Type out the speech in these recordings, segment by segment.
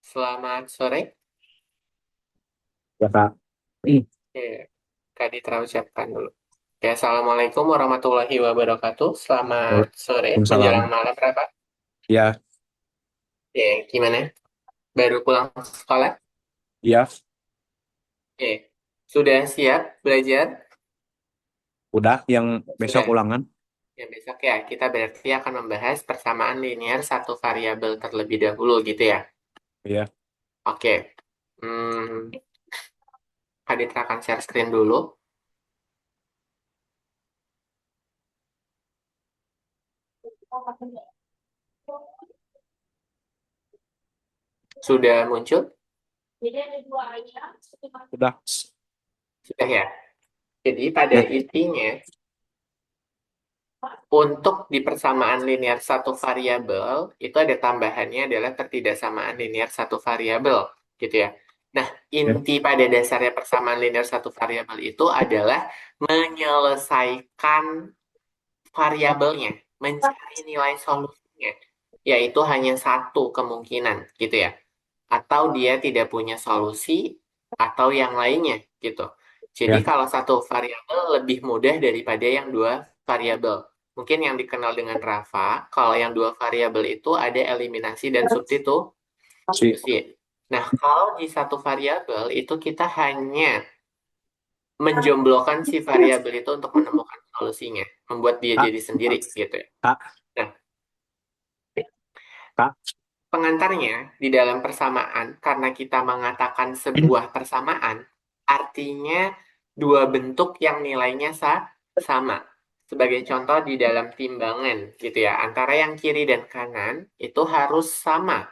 Selamat sore. Ya Kak. Oke, Kak Ditra ucapkan dulu. Oke, Assalamualaikum warahmatullahi wabarakatuh. Selamat sore Waalaikumsalam. menjelang malam, Bapak. Ya, Oke, gimana? Baru pulang sekolah? ya, Oke, sudah siap belajar? udah yang besok Sudah. ulangan. Ya, besok ya, kita berarti akan membahas persamaan linear satu variabel terlebih dahulu gitu ya. Ya, Oke, Kak Ditra akan share screen dulu. Sudah muncul? udah. Sudah ya. Jadi pada Ya, intinya, untuk di persamaan linear satu variabel, itu ada tambahannya adalah ketidaksamaan linear satu variabel, gitu ya. Nah, ya, inti pada dasarnya persamaan linear satu variabel itu adalah menyelesaikan variabelnya, mencari nilai solusinya, yaitu hanya satu kemungkinan, gitu ya. Atau dia tidak punya solusi, atau yang lainnya, gitu. Jadi ya, kalau satu variabel lebih mudah daripada yang dua variabel. Mungkin yang dikenal dengan Rafa, kalau yang dua variabel itu ada eliminasi dan si, substitusi. Nah, kalau di satu variabel itu kita hanya menjomblokkan si variabel itu untuk menemukan solusinya, membuat dia Kak, jadi sendiri gitu ya. Kak, Nah, Kak. pengantarnya di dalam persamaan, karena kita mengatakan sebuah persamaan, artinya dua bentuk yang nilainya sama. Sebagai contoh di dalam timbangan gitu ya, antara yang kiri dan kanan itu harus sama.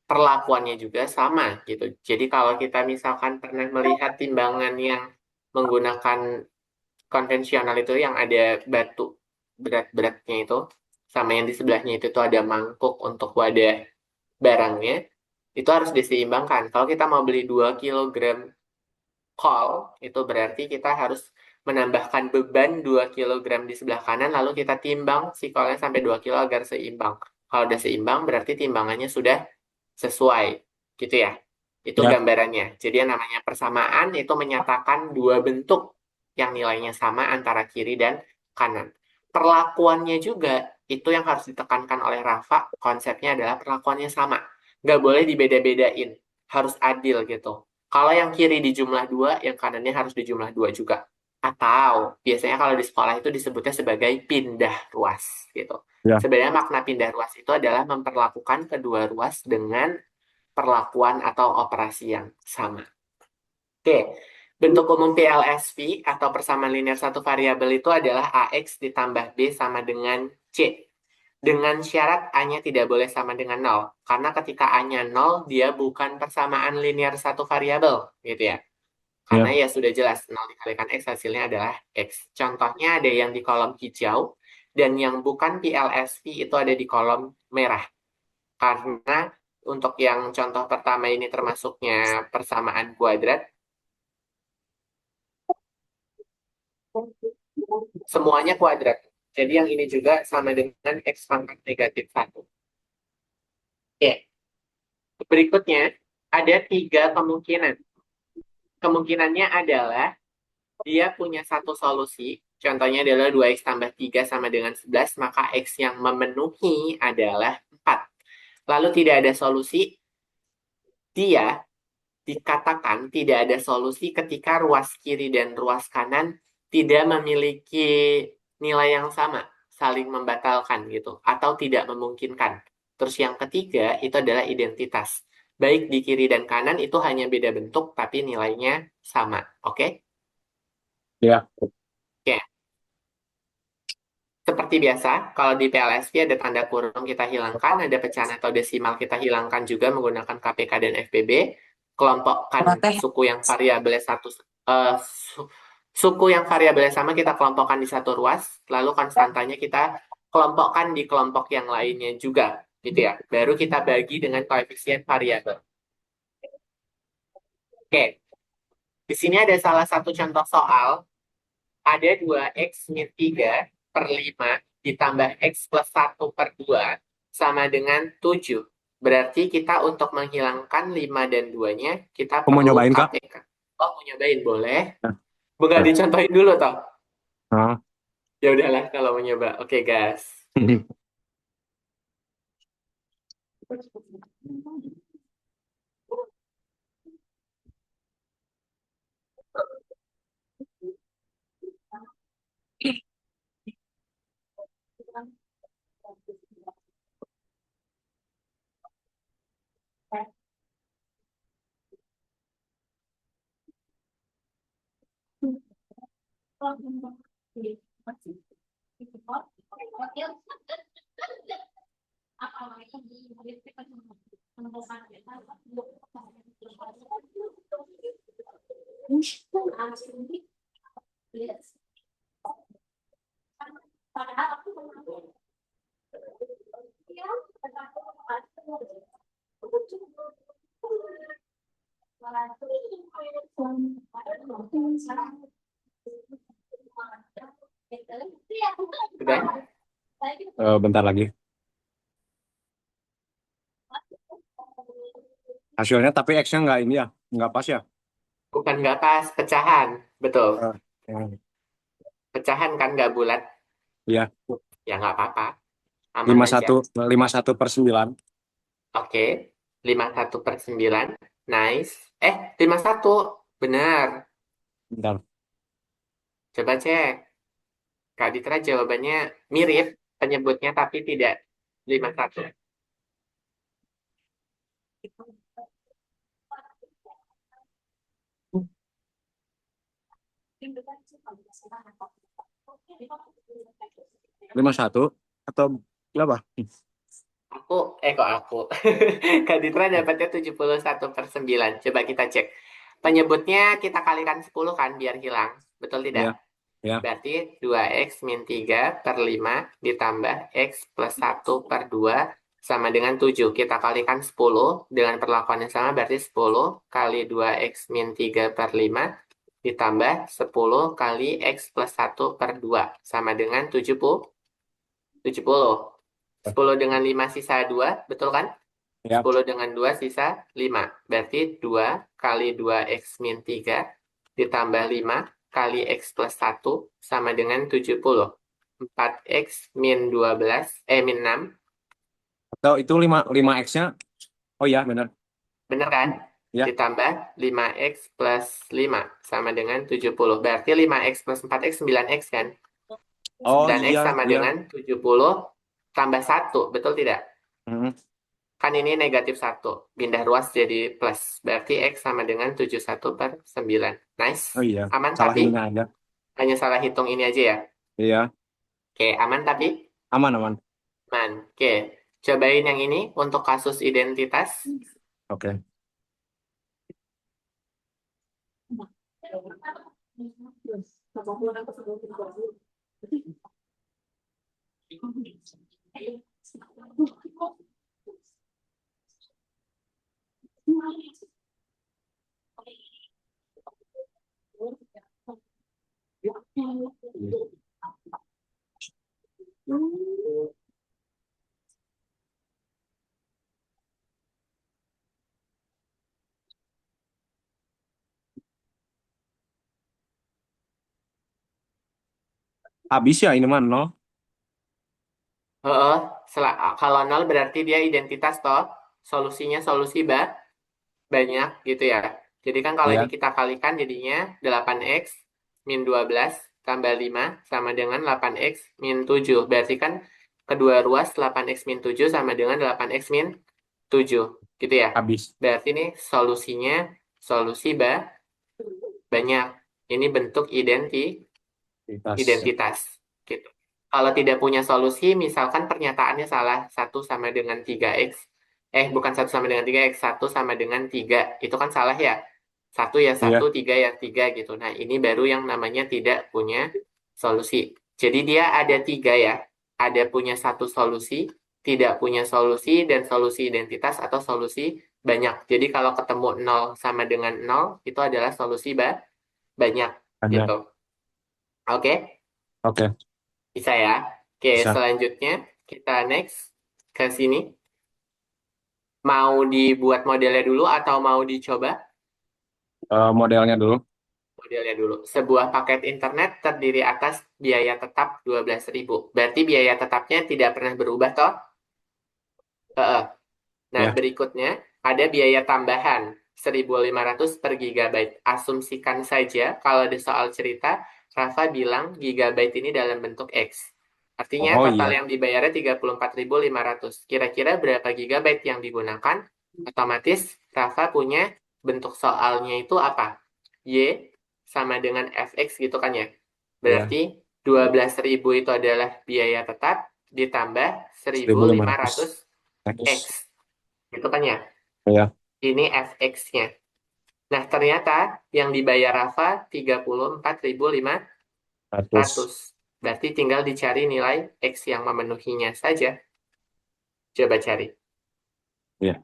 Perlakuannya juga sama gitu. Jadi kalau kita misalkan pernah melihat timbangan yang menggunakan konvensional itu yang ada batu berat-beratnya itu, sama yang di sebelahnya itu tuh ada mangkuk untuk wadah barangnya, itu harus diseimbangkan. Kalau kita mau beli 2 kilogram kol, itu berarti kita harus menambahkan beban 2 kilogram di sebelah kanan, lalu kita timbang si kolnya sampai 2 kilo agar seimbang. Kalau udah seimbang, berarti timbangannya sudah sesuai. Gitu ya. Itu Ya, gambarannya. Jadi yang namanya persamaan itu menyatakan dua bentuk yang nilainya sama antara kiri dan kanan. Perlakuannya juga itu yang harus ditekankan oleh Rafa. Konsepnya adalah perlakuannya sama. Nggak boleh dibeda-bedain. Harus adil gitu. Kalau yang kiri dijumlah dua, yang kanannya harus dijumlah dua juga. Atau biasanya kalau di sekolah itu disebutnya sebagai pindah ruas gitu. ya, Sebenarnya makna pindah ruas itu adalah memperlakukan kedua ruas dengan perlakuan atau operasi yang sama. Oke, bentuk umum PLSV atau persamaan linear satu variabel itu adalah AX ditambah B sama dengan C. Dengan syarat A-nya tidak boleh sama dengan nol. Karena ketika A-nya nol, dia bukan persamaan linear satu variabel. Gitu ya. Karena ya, ya sudah jelas, nol dikalikan X hasilnya adalah X. Contohnya ada yang di kolom hijau, dan yang bukan PLSV itu ada di kolom merah. Karena untuk yang contoh pertama ini termasuknya persamaan kuadrat, semuanya kuadrat. Jadi yang ini juga sama dengan X pangkat negatif satu. Oke, berikutnya ada tiga kemungkinan. Kemungkinannya adalah dia punya satu solusi, contohnya adalah 2X tambah 3 sama dengan 11, maka X yang memenuhi adalah 4. Lalu tidak ada solusi, dia dikatakan tidak ada solusi ketika ruas kiri dan ruas kanan tidak memiliki nilai yang sama, saling membatalkan gitu, atau tidak memungkinkan. Terus yang ketiga itu adalah identitas. Baik di kiri dan kanan itu hanya beda bentuk, tapi nilainya sama. Oke? ya, Oke. Seperti biasa, kalau di PLSP ada tanda kurung kita hilangkan, ada pecahan atau desimal kita hilangkan juga menggunakan KPK dan FPB. Kelompokkan suku yang variabelnya satu, eh, su- suku yang variabelnya sama kita kelompokkan di satu ruas, lalu konstantanya kita kelompokkan di kelompok yang lainnya juga, gitu ya. Baru kita bagi dengan koefisien variabel. Oke, di sini ada salah satu contoh soal. Ada 2X min 3 per 5 ditambah X plus 1 per 2 sama dengan 7. Berarti kita untuk menghilangkan 5 dan 2-nya, kita Aku mau perlu nyobain, Kak. KPK. Oh, mau nyobain? Boleh. Nah, Nggak oke. dicontohin dulu, toh. Nah. Ya udahlah kalau mau nyoba. Oke, guys. Udah? Bentar lagi. Hasilnya tapi X-nya nggak ini ya, nggak pas ya. Bukan nggak pas, pecahan. Betul. Eh, yang- Pecahan kan nggak bulat. Iya, Ya nggak apa-apa. Aman lima aja. satu 51/9. Oke. 51/9. Nice. 51. Benar. Bentar. Coba cek. Kak Ditra jawabannya mirip penyebutnya tapi tidak 51. 51 atau berapa? Aku, kok aku. Kak Ditra dapatnya 71/9. Coba kita cek. Penyebutnya kita kalikan 10 kan biar hilang. Betul tidak? Ya, ya. Berarti 2x min 3 per 5 ditambah x plus 1/2 sama dengan 7. Kita kalikan 10 dengan perlakuan yang sama berarti 10 kali 2x min 3 per 5 ditambah 10 kali x plus 1/2 sama dengan 70. 70. 10 dengan 5 sisa 2, betul kan? Ya, 10 dengan 2 sisa 5. Berarti 2 kali 2x min 3 ditambah 5 kali x plus 1 sama dengan 70. 4x min 12, min 6. atau itu 5 X-nya. Oh ya, benar. Bener kan? Ya. Ditambah 5x plus 5 sama dengan 70. Berarti 5x plus 4x 9x kan? Oh 9x iya, sama iya. dengan 70 tambah 1, betul tidak? Hmm. Kan ini negatif 1. Pindah ruas jadi plus. Berarti X sama dengan 71/9. Nice. Oh iya, Aman salah tapi? ininya aja. Hanya salah hitung ini aja ya. Iya, Oke, aman tapi? aman aman. Aman. Oke, cobain yang ini untuk kasus identitas. Oke. Habis ya ini mah nol. Heeh, kalau 0 berarti dia identitas toh. Solusinya solusi banyak gitu ya. Jadi kan kalau ini Iya, kita kalikan jadinya 8x min 12 tambah 5 sama dengan 8x min 7. Berarti kan kedua ruas 8x min 7 sama dengan 8x min 7. Gitu ya. habis. Berarti ini solusinya solusi banyak. Ini bentuk Identitas. identitas. Gitu. Kalau tidak punya solusi, misalkan pernyataannya salah, satu sama dengan 3x. Bukan satu sama dengan 3x, satu sama dengan 3. Itu kan salah ya? Satu ya satu, Iya, 3 ya 3 gitu. Nah, ini baru yang namanya tidak punya solusi. Jadi dia ada 3 ya. Ada punya satu solusi, tidak punya solusi, dan solusi identitas atau solusi banyak. Jadi kalau ketemu nol sama dengan nol, itu adalah solusi banyak banyak. gitu. Oke? Oke, Bisa ya. Oke, bisa. selanjutnya kita next ke sini. Mau dibuat modelnya dulu atau mau dicoba? Modelnya dulu. Modelnya dulu. Sebuah paket internet terdiri atas biaya tetap 12.000. Berarti biaya tetapnya tidak pernah berubah toh? Heeh. Nah, Ya. berikutnya ada biaya tambahan 1.500 per gigabyte. Asumsikan saja kalau di soal cerita, Rafa bilang gigabyte ini dalam bentuk X. Artinya Oh total iya. yang dibayarnya 34.500. Kira-kira berapa gigabyte yang digunakan? Otomatis Rafa punya bentuk soalnya itu apa? Y sama dengan Fx gitu kan ya. Iya. Berarti 12.000 itu adalah biaya tetap ditambah seribu 1.500. lima ratus X. X. Gitu kan ya. Ya. Ini Fx-nya. Nah, ternyata yang dibayar Rafa 34.500. 100. Berarti tinggal dicari nilai X yang memenuhinya saja. Coba cari. Ya.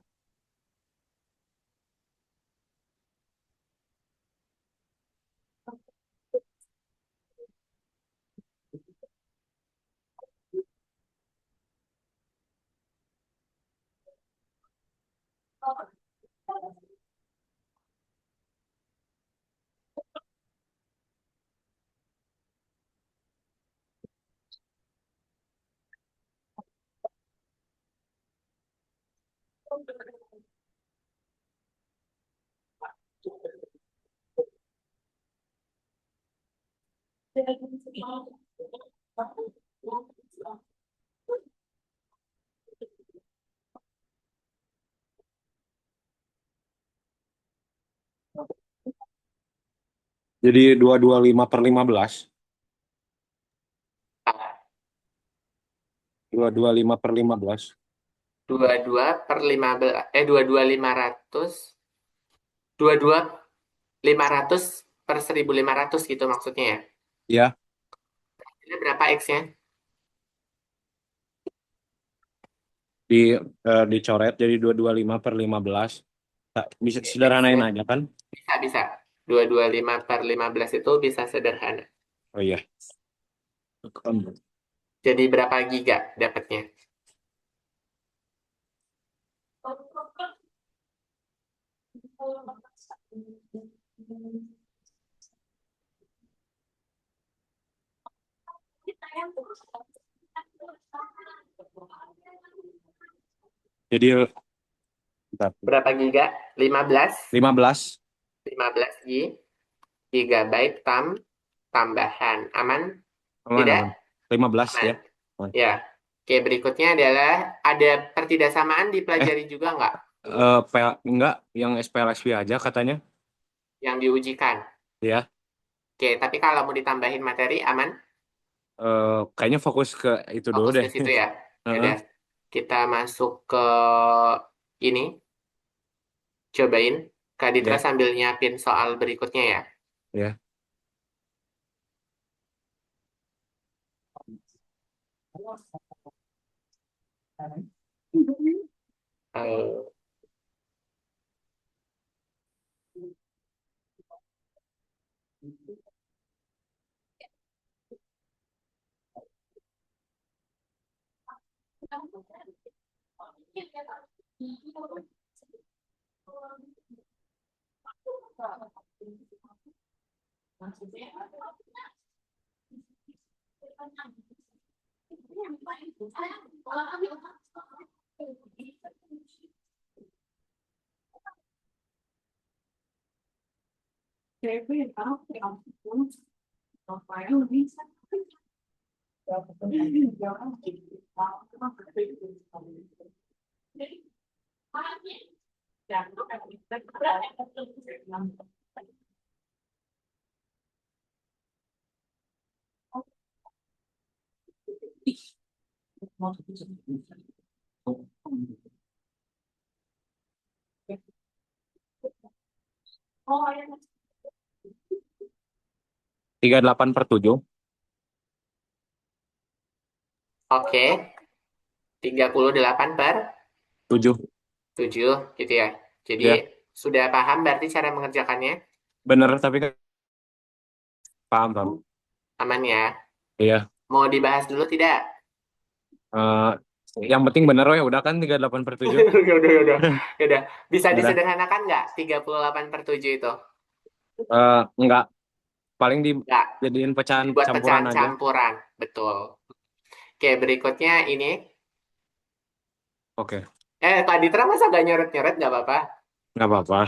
Jadi 225/15. 225/15. 22 per 15. 22.500. 22.500 per 1.500 gitu maksudnya ya. Ya. Ini berapa X-nya? Di dicoret jadi 225/15. Bisa Oke, sederhanain X-nya aja kan? bisa, bisa. 225 per 15 itu bisa sederhana. Oh iya. Jadi berapa giga dapatnya? Jadi bentar. Berapa giga? 15. 15. 15 gigabyte tambahan. Aman? Aman, Tidak? aman. 15 Aman. ya. Aman. Ya. Oke, berikutnya adalah ada pertidaksamaan Eh, dipelajari juga nggak enggak, yang SPLSV aja katanya. yang diujikan? Ya. Oke, tapi kalau mau ditambahin materi aman? Kayaknya fokus ke itu dulu Fokus deh. ke situ ya. Ya Heeh. udah, kita masuk ke ini, cobain. Kak Ditra Ya, sambil nyiapin soal berikutnya ya. ya. Eh, 38/7. Oke, 38 per 7. 7 gitu ya. Jadi Ya, sudah paham berarti cara mengerjakannya? bener tapi kan paham, paham. Aman ya. Iya. Mau dibahas dulu tidak? Eh, Yang penting bener ya udah kan 38/7. Udah, udah. Ya udah. Bisa Udah. disederhanakan nggak 38/7 itu? Enggak, paling Nggak. dijadiin pecahan Dibuat campuran pecahan aja. campuran. Betul. Oke, berikutnya ini. Oke, Kak Ditra masa gak nyoret-nyoret nggak apa-apa? nggak apa-apa.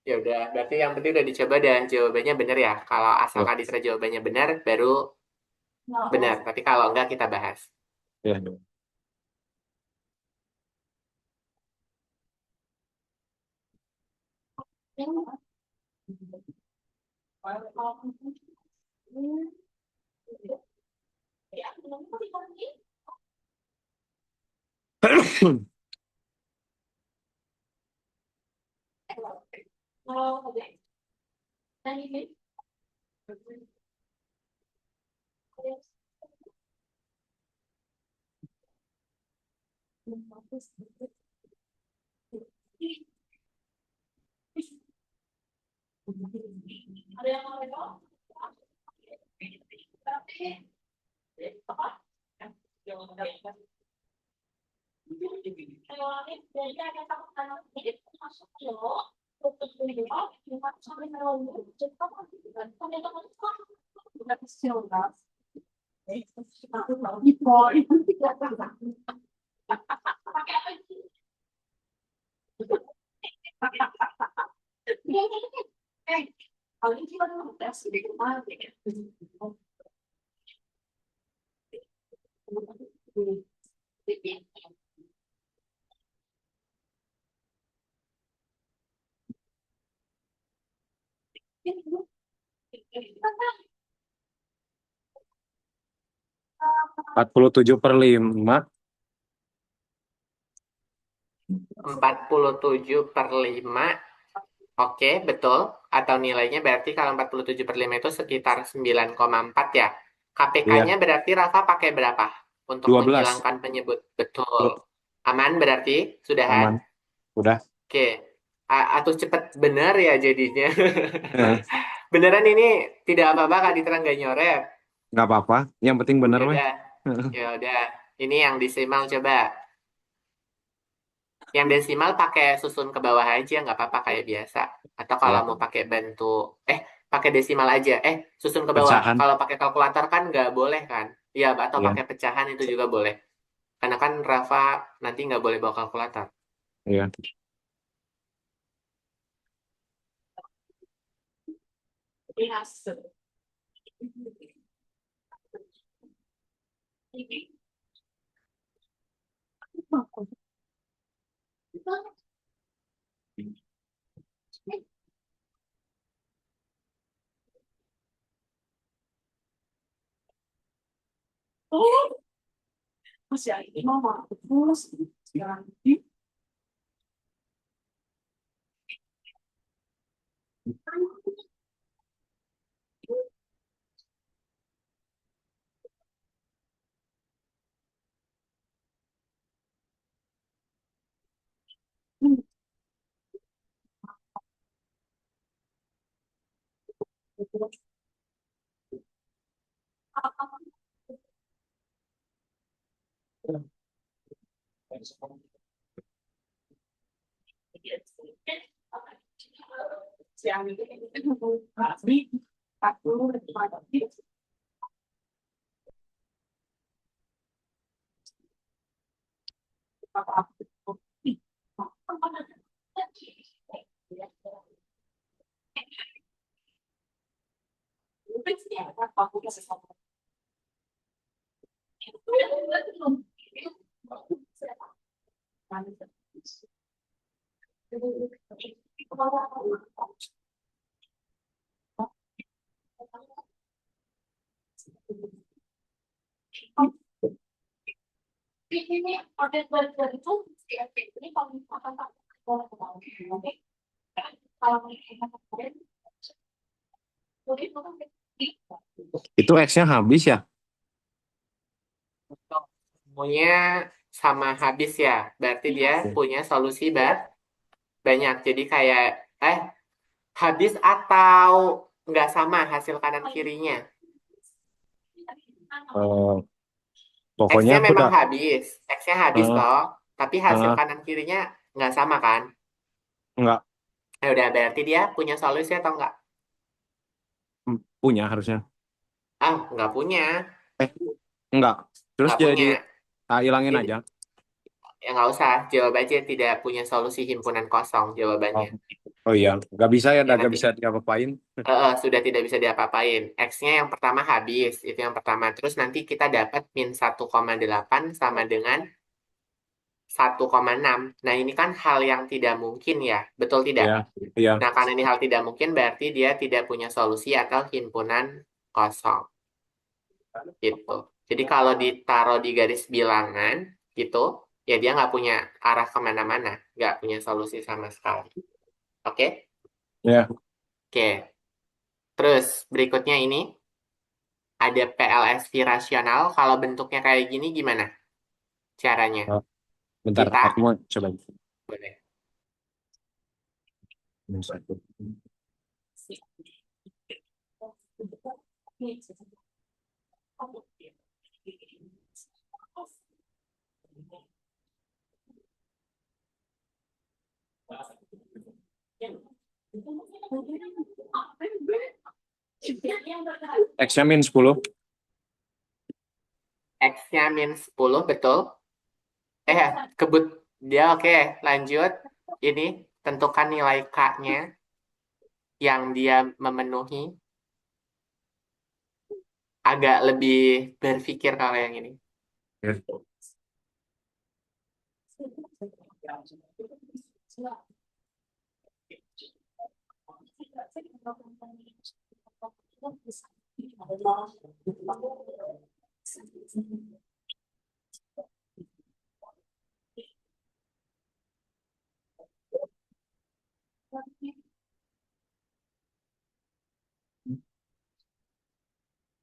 Ya udah, berarti yang penting udah dicoba dan jawabannya benar ya. Kalau asal Tuh, Kak Ditra jawabannya benar, baru benar. Tapi kalau enggak, kita bahas. ya. Empat puluh tujuh per 5. 47/5. Oke, betul. Atau nilainya berarti kalau 47/5 itu sekitar 9,4 ya. KPK-nya Iya, berarti Rafa pakai berapa untuk 12. menghilangkan penyebut? Betul. Aman berarti? Sudahan? Aman. Udah. Oke. Atau cepet bener ya jadinya. Eh, Beneran ini tidak apa-apa Kak Ditra nggak nyoret. nggak apa-apa. Yang penting bener Ya weh. udah, ya udah. Ini yang desimal coba. Yang desimal pakai susun ke bawah aja nggak apa-apa kayak biasa. Atau kalau Ya, mau pakai bentuk, pakai desimal aja. Susun ke bawah. pecahan. Kalau pakai kalkulator kan nggak boleh kan? Iya, atau Iya, pakai pecahan itu juga boleh. Karena kan Rafa nanti nggak boleh bawa kalkulator. iya. Itu X-nya habis ya? Semuanya sama habis ya. Berarti dia punya solusi banyak. Jadi kayak, eh, habis atau nggak sama hasil kanan kirinya. Eh, pokoknya X-nya memang udah. habis. X-nya habis Ah, toh, tapi hasil ah, kanan kirinya nggak sama kan? enggak. Ya udah, berarti dia punya solusi atau enggak? Punya harusnya. Ah, nggak punya. Eh, enggak. Terus Nggak jadi punya. hilangin Jadi, aja. ya nggak usah. Jawab aja tidak punya solusi himpunan kosong Oh, jawabannya. oh iya, nggak bisa ya, Ya nggak nanti bisa diapa-apain. sudah tidak bisa diapa-apain. X-nya yang pertama habis, itu yang pertama. Terus nanti kita dapat min 1,8 sama dengan 1,6. Nah, ini kan hal yang tidak mungkin ya, betul tidak? Iya, iya, Nah, karena ini hal tidak mungkin, berarti dia tidak punya solusi atau himpunan kosong. Gitu. Jadi kalau ditaruh di garis bilangan, gitu, ya dia nggak punya arah kemana-mana, nggak punya solusi sama sekali. Oke? iya. Oke. Terus berikutnya ini, ada PLSV rasional. Kalau bentuknya kayak gini, gimana caranya? Oh, bentar, Kita, aku mau coba. boleh. Satu. X-nya min 10. X-nya min 10, betul? Kebut. Dia oke, lanjut. Ini, tentukan nilai K-nya yang dia memenuhi. Agak lebih berpikir kalau yang ini.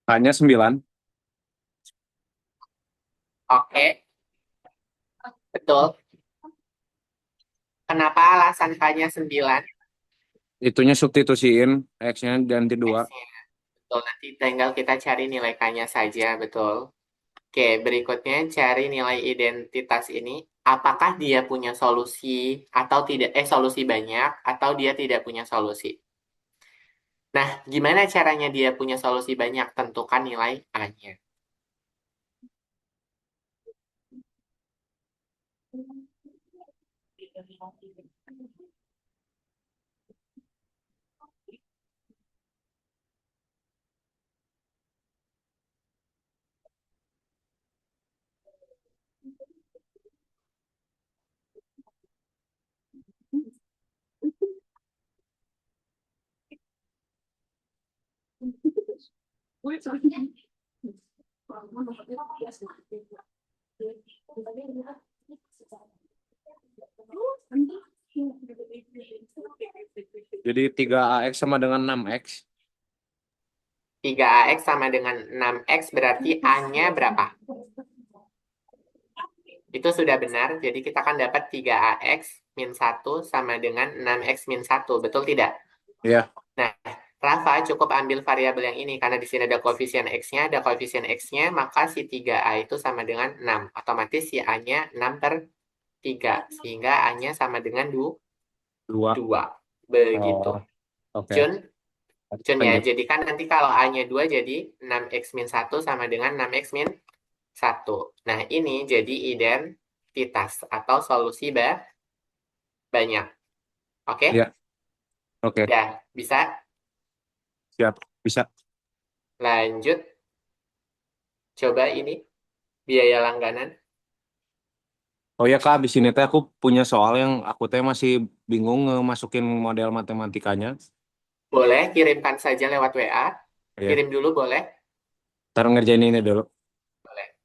Hanya 9. Oke, betul. Kenapa alasan K-nya 9? Itunya substitusiin, X-nya ganti 2. X-nya. Betul, nanti tinggal kita cari nilai K-nya saja, betul. Oke, berikutnya cari nilai identitas ini. Apakah dia punya solusi atau tidak? Solusi banyak atau dia tidak punya solusi? Nah, gimana caranya dia punya solusi banyak? Tentukan nilai A-nya. Jadi 3AX sama dengan 6X. 3AX sama dengan 6X berarti A-nya berapa? Itu sudah benar, jadi kita akan dapat 3AX min 1 sama dengan 6X min 1, betul tidak? Iya, Nah, Rafa cukup ambil variabel yang ini, karena di sini ada koefisien X-nya, maka si 3A itu sama dengan 6. Otomatis si A-nya 6 per 3, sehingga A-nya sama dengan 2. 2. Begitu. Oh, oke. Cun, Cun ya, Lanjut. jadi kan nanti kalau A-nya 2 jadi 6X min 1 sama dengan 6X min 1. Nah, ini jadi identitas atau solusi banyak. Oke? Iya, oke. Ya, bisa Siap. Bisa. lanjut. Coba ini, biaya langganan. Oh ya Kak, abis ini teh aku punya soal yang aku teh masih bingung masukin model matematikanya. Boleh kirimkan saja lewat WA. Ya, Kirim dulu boleh? ntar ngerjain ini dulu. Boleh.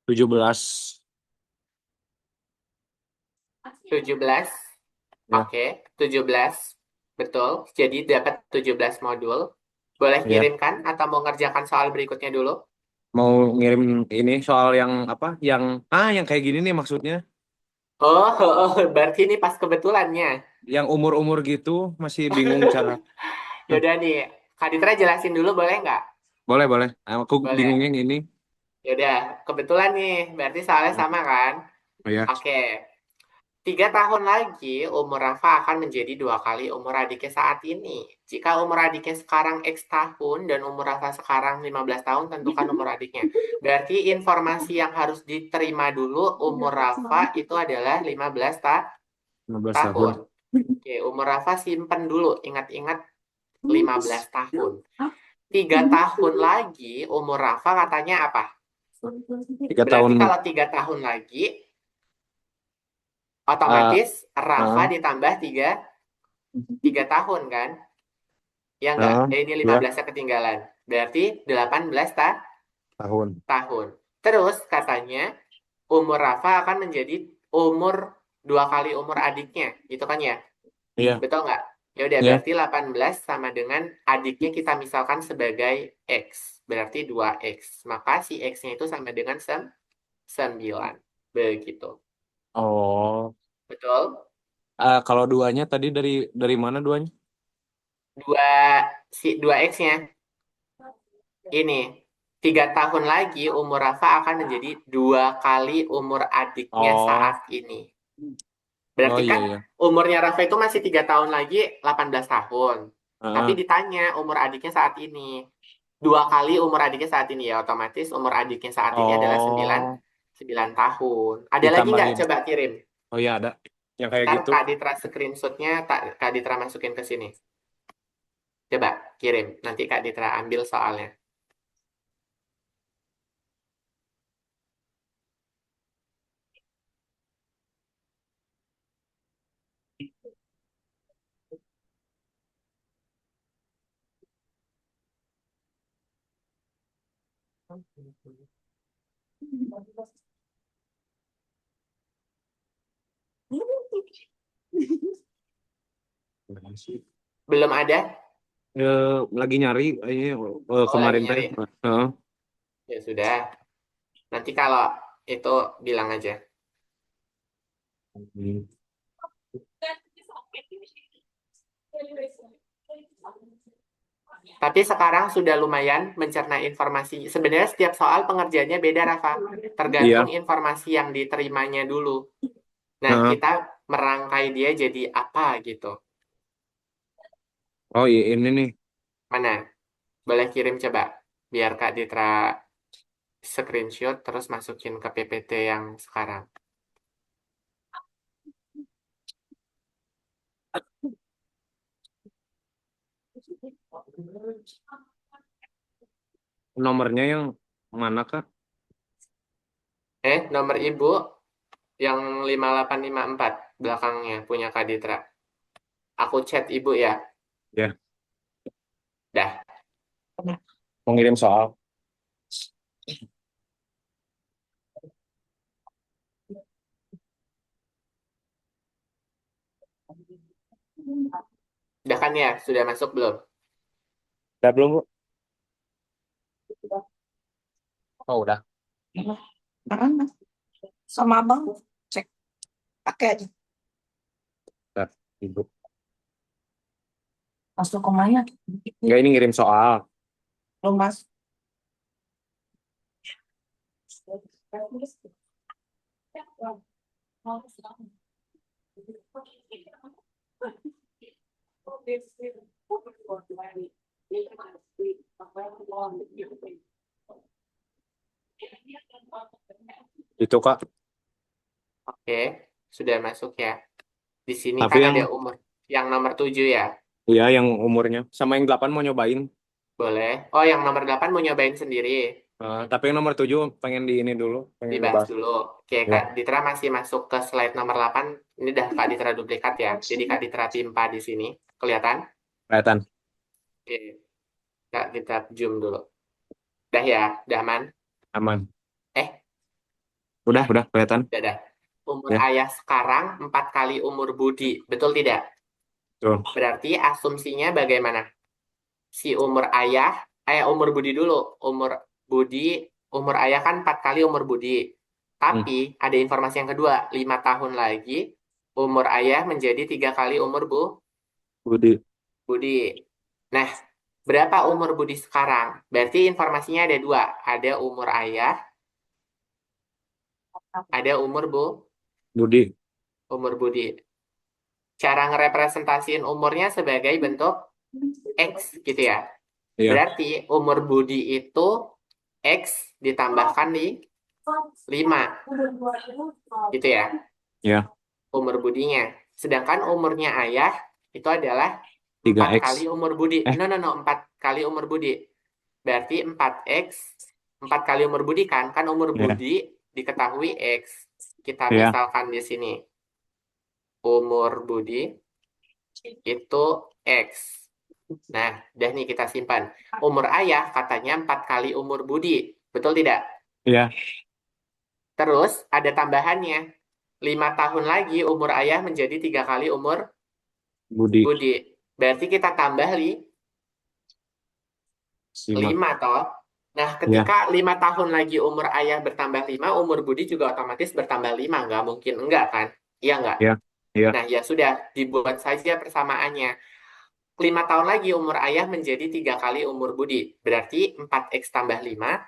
17. 17. Ya, Oke, 17. Betul. Jadi dapat 17 modul. Boleh ya. kirimkan atau mau ngerjakan soal berikutnya dulu? Mau ngirim ini soal yang apa? Yang kayak gini nih maksudnya. Oh, berarti ini pas kebetulannya. Yang umur-umur gitu masih bingung cara. Hah, Yaudah nih, Kak Ditra jelasin dulu boleh nggak? boleh, boleh. Aku bingung Boleh. yang ini. Yaudah, kebetulan nih, berarti soalnya Ya. sama kan? Oh ya. Oke, 3 tahun lagi umur Rafa akan menjadi 2 kali umur adiknya saat ini. Jika umur adiknya sekarang X tahun dan umur Rafa sekarang 15 tahun, tentukan umur adiknya. Berarti informasi yang harus diterima dulu umur Rafa itu adalah 15 15 tahun. tahun. Oke, umur Rafa simpen dulu, ingat-ingat 15 tahun. 3 tahun lagi umur Rafa katanya apa? 3 tahun. Berarti kalau 3 tahun lagi, ah otomatis Rafa ah ditambah tiga tahun kan? Ya enggak? ah, Ini ya, 15-nya ketinggalan. Berarti 18 tahun. tahun. Terus katanya umur Rafa akan menjadi umur 2 kali umur adiknya. Gitu kan ya? Iya, Betul nggak? Ya udah ya. berarti 18 sama dengan adiknya kita misalkan sebagai X. Berarti 2X. Maka si X-nya itu sama dengan 9. Begitu. Oh. Betul? Kalau duanya tadi dari mana duanya? Dua dua X-nya ini 3 tahun lagi umur Rafa akan menjadi 2 kali umur adiknya saat Oh. ini. Oh Berarti iya, kan iya. umurnya Rafa itu masih 3 tahun lagi 18 tahun. Tapi Heeh. ditanya umur adiknya saat ini. 2 kali umur adiknya saat ini ya otomatis umur adiknya saat ini adalah 9, Oh, 9 tahun. Ada lagi nggak? ditambahin. Coba kirim. Oh iya, ada yang kayak Ntar gitu. Kak Ditra screenshotnya Kak Ditra masukin ke sini. Coba kirim. Nanti Kak Ditra ambil soalnya. Belum ada? Lagi nyari ini Oh, lagi kemarin teh. nyari. Heeh. Ya sudah. Nanti kalau itu bilang aja. Hmm. Tapi sekarang sudah lumayan mencerna informasi. Sebenarnya setiap soal pengerjaannya beda, Rafa. Tergantung Iya. informasi yang diterimanya dulu. Nah, Heeh. kita merangkai dia jadi apa gitu. Oh iya, ini nih. Mana? Boleh kirim coba. Biar Kak Ditra screenshot terus masukin ke PPT yang sekarang. Nomornya yang mana Kak? Nomor ibu yang 5854 belakangnya punya Kak Ditra. Aku chat ibu ya. Ya, Dah. mau ngirim soal. Udah kan ya? Sudah masuk belum? Udah belum, Bu? Oh, udah. Mana? Sama abang cek pakai aja. Udah, Ibu. Masuk komanya Enggak, ini ngirim soal. belum mas. Itu Kak. Oke, sudah masuk ya. Di sini Tapi kan yang ada umur. Yang nomor 7 ya. ya yang umurnya sama yang 8 mau nyobain. Boleh. Oh, yang nomor 8 mau nyobain sendiri. Tapi yang nomor 7 pengen di ini dulu, pengen Dibahas ngebahas. dulu. Oke, Ya, Kak Ditra masih masuk ke slide nomor 8. Ini dah Kak Ditra duplikat ya. Jadi Kak Ditra timpa di sini. Kelihatan? kelihatan. Oke, Kak Ditra zoom dulu. Dah ya, dah aman. Aman. Eh, Udah kelihatan. dah. Umur Ya, ayah sekarang 4 kali umur Budi. Betul tidak? betul. Berarti asumsinya bagaimana? Si umur Budi dulu. Budi, umur ayah kan 4 kali umur Budi. Hmm, Tapi ada informasi yang kedua, 5 tahun lagi umur ayah menjadi 3 kali umur Budi. Budi. Nah, berapa umur Budi sekarang? Berarti informasinya ada dua. Ada umur ayah, ada Budi. umur Budi. Cara ngerepresentasiin umurnya sebagai bentuk X gitu ya. Iya, Berarti umur Budi itu X ditambahkan di 5 gitu ya, ya. umur Budinya. Sedangkan umurnya ayah itu adalah Tiga 4 kali x umur Budi. Eh, No, 4 kali umur Budi. Berarti 4X, 4 kali umur Budi kan? Kan umur ya, Budi diketahui X. Kita ya, misalkan di sini, umur Budi itu X. Nah, udah nih kita simpan. Umur ayah katanya 4 kali umur Budi. Betul tidak? ya, Terus ada tambahannya. 5 tahun lagi umur ayah menjadi 3 kali umur Budi. Budi. Berarti kita tambah 5. 5 toh. Nah, Ya, ketika 5 tahun lagi umur ayah bertambah 5, umur Budi juga otomatis bertambah 5. Nggak mungkin enggak kan? Iya nggak? ya, ya. Nah, ya sudah, dibuat saja persamaannya. 5 tahun lagi umur ayah menjadi 3 kali umur Budi. Berarti 4X tambah 5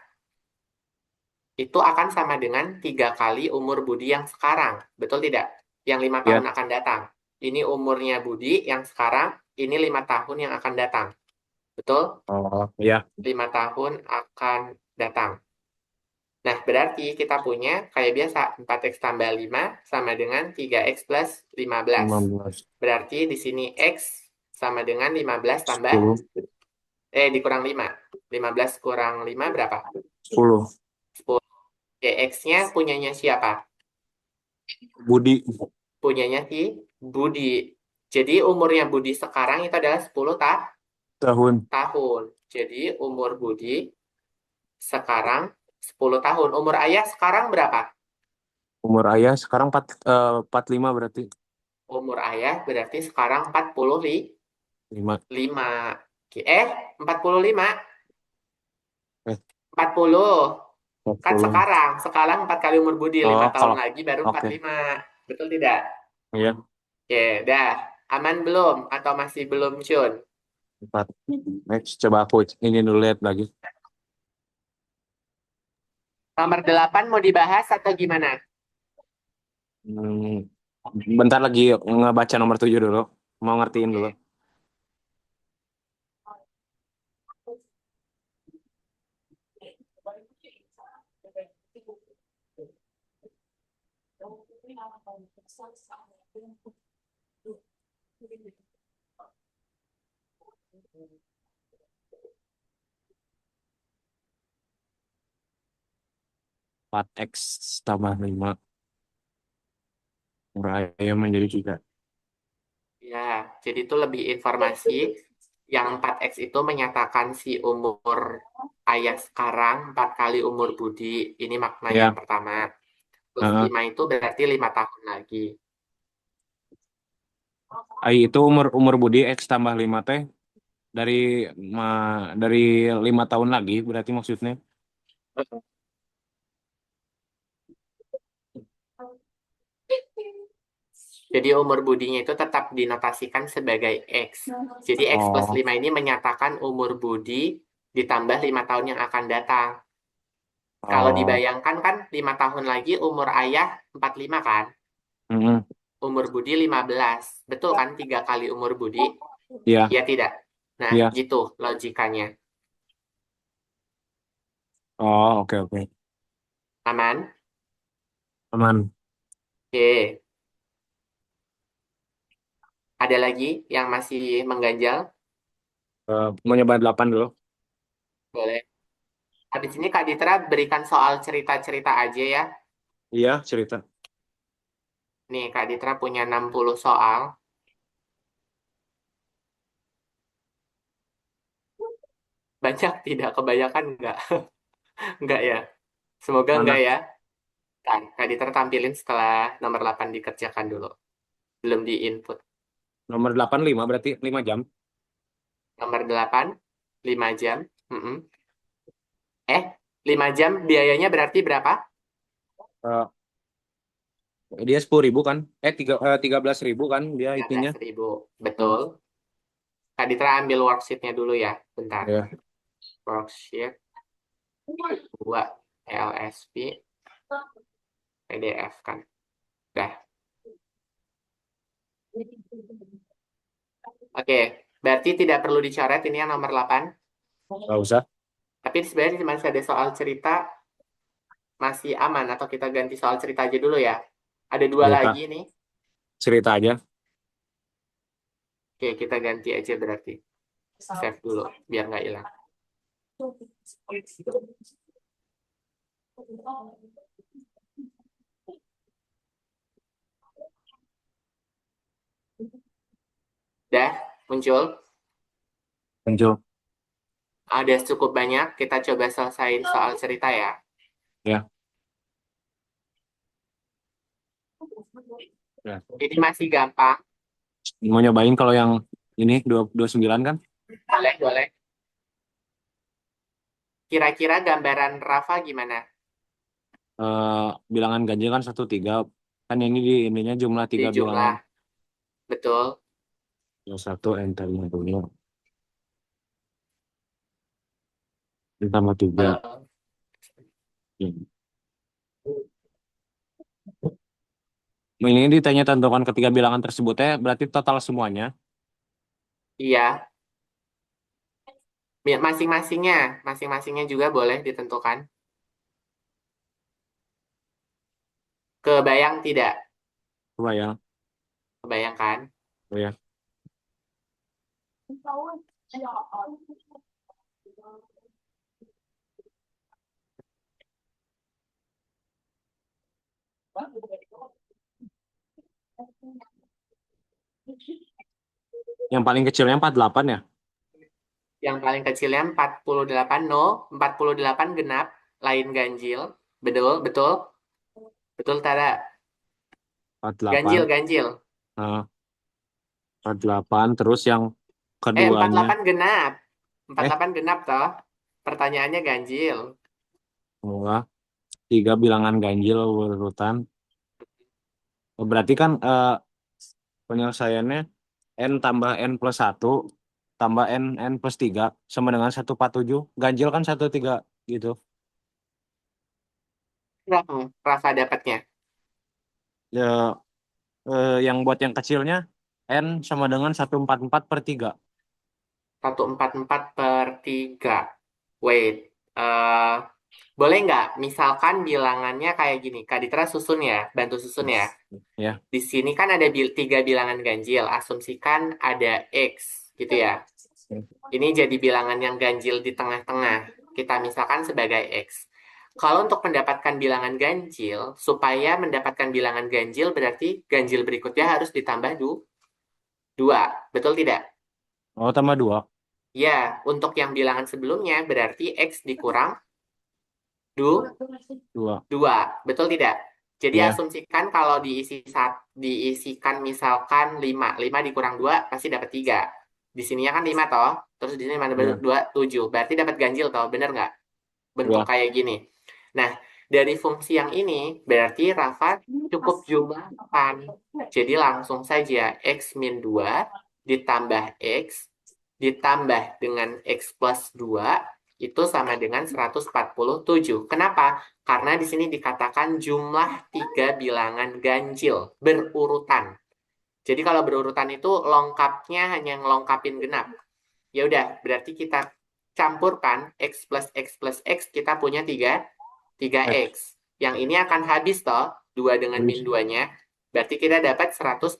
itu akan sama dengan 3 kali umur Budi yang sekarang. Betul tidak? Yang 5 tahun Ya. akan datang. Ini umurnya Budi yang sekarang, ini 5 tahun yang akan datang. Betul? Oh, ya. 5 tahun akan datang. Nah, berarti kita punya kayak biasa 4X tambah 5 sama dengan 3X plus 15. 15. Berarti di sini X sama dengan 15 tambah, 10. dikurang 5. 15 kurang 5 berapa? 10. 10. Oke, X-nya punyanya siapa? Budi. Punyanya si Budi. Jadi umurnya Budi sekarang itu adalah 10 Tahun. tahun. Jadi umur Budi sekarang 10 tahun. Umur ayah sekarang berapa? Umur ayah sekarang 45 berarti. Umur ayah berarti sekarang 5. 45. Oke, 45. Eh, 40. Kan 40. sekarang 4 kali umur Budi, 5 Oh, tahun kalau lagi baru oke. 45. Betul tidak? Iya, Oke, dah. Aman belum? Atau masih belum, Cun? 4. Next, coba aku ini dulu lihat lagi. Nomor 8 mau dibahas atau gimana? Hmm, bentar lagi ngebaca nomor 7 dulu. Mau ngertiin dulu. Oke. Empat x tambah 5. Umur ayah menjadi 3. Ya, jadi itu lebih informasi. Yang 4X itu menyatakan si umur ayah sekarang 4 kali umur Budi. Ini maknanya yang Ya, pertama. Plus heeh. 5 itu berarti 5 tahun lagi. Ai itu umur umur Budi X tambah 5 teh dari ma, dari 5 tahun lagi berarti maksudnya. Jadi umur Budinya itu tetap dinotasikan sebagai X. Jadi X plus Oh, 5 ini menyatakan umur Budi ditambah 5 tahun yang akan datang. Kalau oh, dibayangkan kan 5 tahun lagi umur ayah 45 kan? mm-mm. Umur Budi 15. Betul kan 3 kali umur Budi? Iya, Ya tidak? Nah, iya. gitu logikanya. Oh, oke oke. Aman? Aman. Oke. Ada lagi yang masih mengganjal? Mau nyoba 8 dulu. Boleh. Habis ini Kak Ditra berikan soal cerita-cerita aja ya. Iya, cerita. Nih, Kak Ditra punya 60 soal. Banyak tidak? Kebanyakan enggak? Enggak ya? Semoga enggak Mana? ya. Kan, Kak Ditra tampilin setelah nomor 8 dikerjakan dulu. Belum di input. Nomor 85 berarti 5 jam. Nomor 8, 5 jam. Mm-mm. 5 jam biayanya berarti berapa? Eh, dia 10.000 kan? 13.000 kan dia itunya. 13.000. Hmm, Betul. Kak Ditra ambil worksheet-nya dulu ya. Bentar. ya. Worksheet 2 LSP PDF kan. Dah. Oke. Berarti tidak perlu dicoret ini yang nomor 8. Nggak usah. Tapi sebenarnya masih ada soal cerita masih aman atau kita ganti soal cerita aja dulu ya. Ada 2 Cerita, lagi nih. cerita aja. Oke, kita ganti aja berarti. Save dulu biar nggak hilang. Dah, muncul. Muncul. Ada cukup banyak. Kita coba selesaiin soal cerita ya. Ya. Ya. Ini masih gampang. Mau nyobain kalau yang ini 229 kan? Boleh, boleh. Kira-kira gambaran Rafa gimana? Bilangan ganjil kan 13. Kan ini di ininya jumlah Di 3 bilangan. jumlah. Betul. Yang satu enternya dulu. Ditambah 3. Eh, Ini ditanya tentukan ketiga bilangan tersebutnya berarti total semuanya. iya. Masing-masingnya. Masing-masingnya juga boleh ditentukan. Kebayang tidak? Kebayang. Kebayangkan? Ya. Yang paling kecilnya 48 ya? Yang paling kecilnya 48. No, 48 genap. Lain ganjil. Betul, betul. Betul, Tara. 48. Ganjil, ganjil. Nah, 48 terus yang Empat keduanya delapan genap. Empat eh delapan genap toh. Pertanyaannya ganjil. enggak, 3 bilangan ganjil berurutan. Oh, berarti kan penyelesaiannya n tambah n plus 1 tambah n plus 3 sama dengan 147. Ganjil kan 13 gitu. Berapa Rafa dapatnya? Ya, yang buat yang kecilnya n sama dengan 144/3. 144/3. Wait. eh boleh nggak? Misalkan bilangannya kayak gini. Kak Ditra susun ya. Bantu susun ya. Ya, Di sini kan ada 3 bilangan ganjil. Asumsikan ada X. Gitu ya. Ini jadi bilangan yang ganjil di tengah-tengah. Kita misalkan sebagai X. Kalau untuk mendapatkan bilangan ganjil, supaya mendapatkan bilangan ganjil berarti ganjil berikutnya harus ditambah 2. Betul tidak? oh tambah 2. Ya, untuk yang bilangan sebelumnya berarti X dikurang 2. 2. Betul tidak? Jadi Ya, asumsikan kalau diisikan misalkan 5. 5 dikurang 2 pasti dapat 3. Di sininya kan 5 toh. Terus di sini mana ya, 2, 7. Berarti dapat ganjil toh, bener nggak? Bentuk ya. kayak gini. Nah, dari fungsi yang ini berarti Rafa cukup jumlahkan. Jadi langsung saja X min 2 ditambah X ditambah dengan X plus 2 itu sama dengan 147. Kenapa? Karena di sini dikatakan jumlah 3 bilangan ganjil berurutan. Jadi kalau berurutan itu lengkapnya hanya ngelengkapin genap. Ya udah, berarti kita campurkan X plus X plus X, kita punya 3X. X. Yang ini akan habis toh, 2 dengan min 2-nya. Berarti kita dapat 147.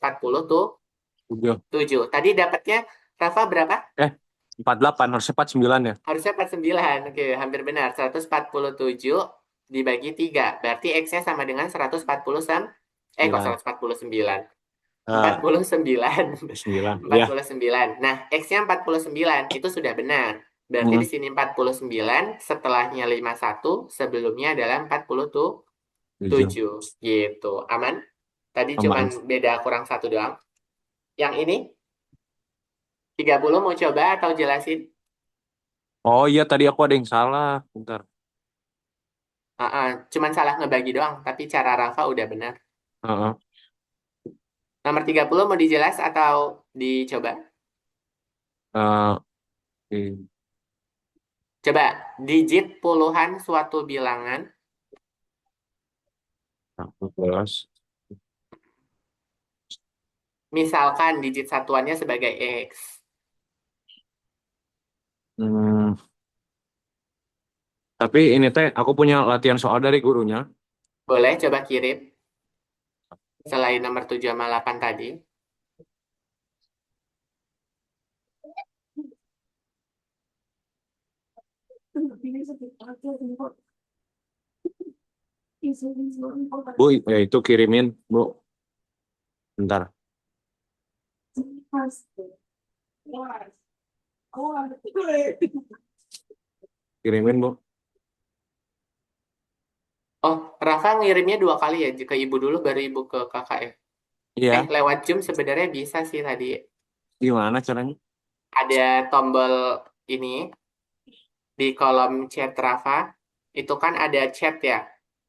7. Tadi dapatnya Rafa berapa? Eh, 48, harusnya 49 ya. Harusnya 49. Oke, hampir benar. 147 dibagi 3. Berarti X-nya sama dengan 140 kok 9. 149. Ah, 49. 9. Ya. 49. Nah, X-nya 49. Itu sudah benar. Berarti di Hmm, sini 49, setelahnya 51, sebelumnya adalah 7. 47. Gitu. Aman? Tadi cuman Aman. beda kurang satu doang. Yang ini 30 mau coba atau jelasin? Oh iya, tadi aku ada yang salah. Bentar. Cuman salah ngebagi doang, tapi cara Rafa udah benar. Heeh. Nomor 30 mau dijelas atau dicoba? Eh, oke. Coba, digit puluhan suatu bilangan. 14. Misalkan digit satuannya sebagai X. Hmm, tapi ini teh aku punya latihan soal dari gurunya. Boleh coba kirim, selain nomor 7 sama 8 tadi. Bu, ya itu kirimin, Bu. Bentar. Kirimin, Bu. Oh, Rafa ngirimnya 2 kali ya, ke ibu dulu baru ibu ke kakak ya. Iya. Lewat Zoom sebenarnya bisa sih tadi. Gimana caranya? Ada tombol ini di kolom chat Rafa. Itu kan ada chat ya.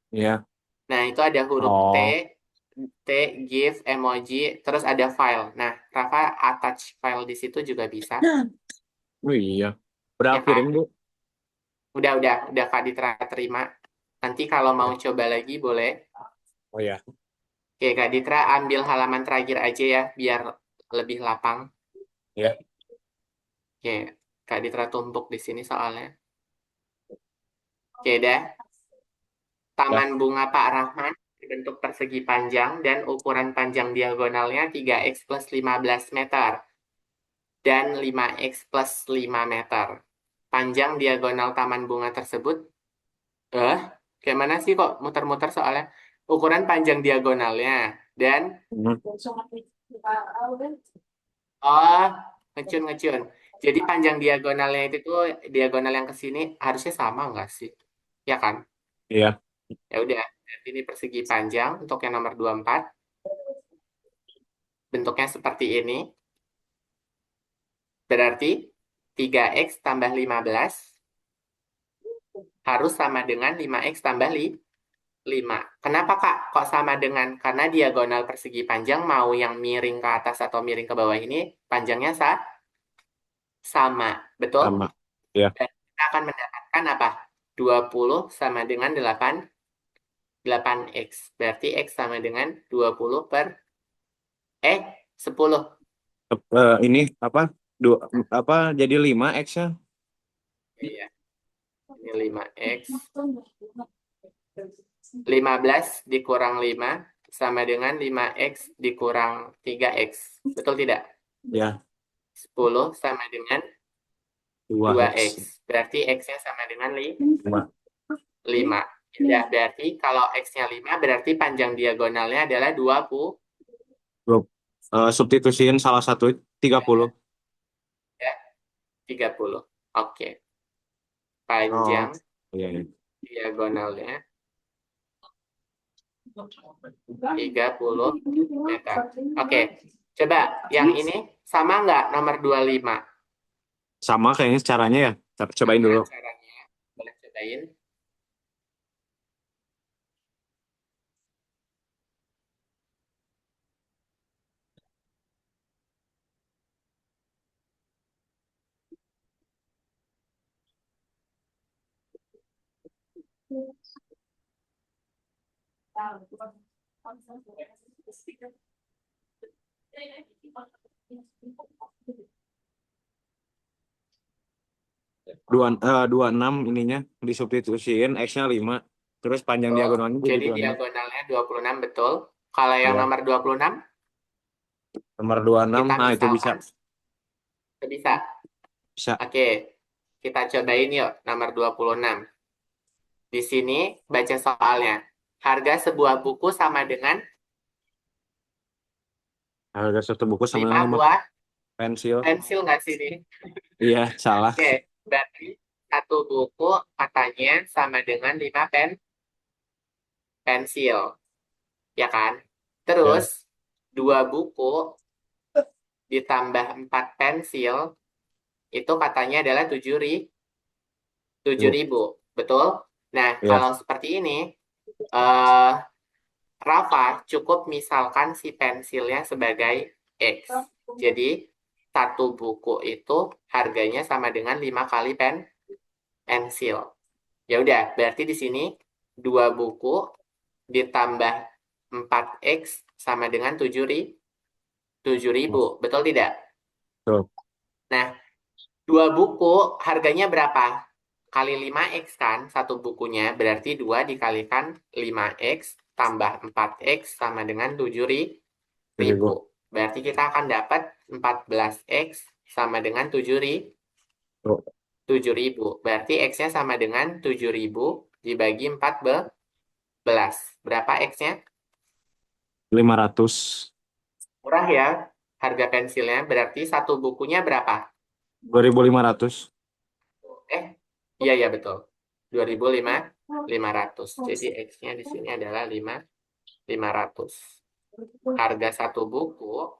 Iya. Nah, itu ada huruf Oh, T, GIF, emoji, terus ada file. Nah, Rafa attach file di situ juga bisa, oh iya. Udah ya aku kirim, kan? Bu. Udah Kak Ditra terima. Nanti kalau mau Ya. coba lagi boleh. Oh ya. Oke, Kak Ditra ambil halaman terakhir aja ya, biar lebih lapang. Ya. Oke, Kak Ditra tumpuk di sini soalnya. Oke, dah. Ya. Taman Bunga Pak Rahman berbentuk persegi panjang dan ukuran panjang diagonalnya 3x plus 15 meter dan 5x plus 5 meter. Panjang diagonal taman bunga tersebut, eh, kayak mana sih kok muter-muter soalnya? Ukuran panjang diagonalnya dan, Hmm. oh, ngecun-ngecun. Jadi panjang diagonalnya itu tuh, diagonal yang ke sini harusnya sama nggak sih? Ya kan? Iya. Ya udah, berarti ini persegi panjang untuk yang nomor 24. Bentuknya seperti ini. Berarti 3x tambah 15 harus sama dengan 5x tambah 5. Kenapa Kak? Kok sama dengan? Karena diagonal persegi panjang mau yang miring ke atas atau miring ke bawah ini panjangnya sama. Betul? Sama. Ya. Dan kita akan mendapatkan apa? 20 sama dengan 8x. Berarti x sama dengan 20 per 10. Ini apa? Dua, apa jadi 5 X-nya? Iya, ini 5x. 15 dikurang 5 sama dengan 5x dikurang 3x. Betul tidak? Ya, 10 sama dengan 2 2x. X. Berarti x-nya sama dengan 5. 5. Ya, berarti kalau x-nya 5 berarti panjang diagonalnya adalah 20. Substitusiin salah satu 30. Ya, 30. Oke. Oh, Panjang iya, iya. diagonalnya 30 meter. Oke. Coba yang ini sama nggak nomor 25? Sama kayaknya caranya ya. Cobain dulu. Caranya. Boleh cobain. 26 ininya disubstitusiin X-nya 5. Terus panjang Betul. diagonalnya jadi Jadi 26. diagonalnya 26 betul. Kalau yang Ya. nomor 26 Nomor 26, kita nah itu bisa. misalkan bisa. Bisa. Oke, kita cobain yuk nomor 26. Di sini baca soalnya. Harga sebuah buku sama dengan Harga satu buku sama 5 dengan 5 buah pensil. pensil nggak sih ini? Iya, salah. Oke, berarti satu buku katanya sama dengan 5 pensil, ya kan? Ya, Terus, dua buku ditambah 4 pensil, itu katanya adalah 7.000, betul? Nah, ya, kalau seperti ini, eh Rafa cukup misalkan si pensilnya sebagai X. Jadi, satu buku itu harganya sama dengan 5 kali pensil. Ya udah, berarti di sini dua buku ditambah 4X sama dengan 7.000. Betul tidak? betul. Nah, dua buku harganya berapa? Kali 5X kan satu bukunya. Berarti 2 dikalikan 5X tambah 4X sama dengan 7.000. 7.000. Berarti kita akan dapat 14X sama dengan 7.000. Berarti X-nya sama dengan 7.000 dibagi 14. Berapa X-nya? 500. Murah ya harga pensilnya. Berarti satu bukunya berapa? 2.500. Eh, iya ya betul. 2.500. Jadi X-nya di sini adalah 500. Harga satu buku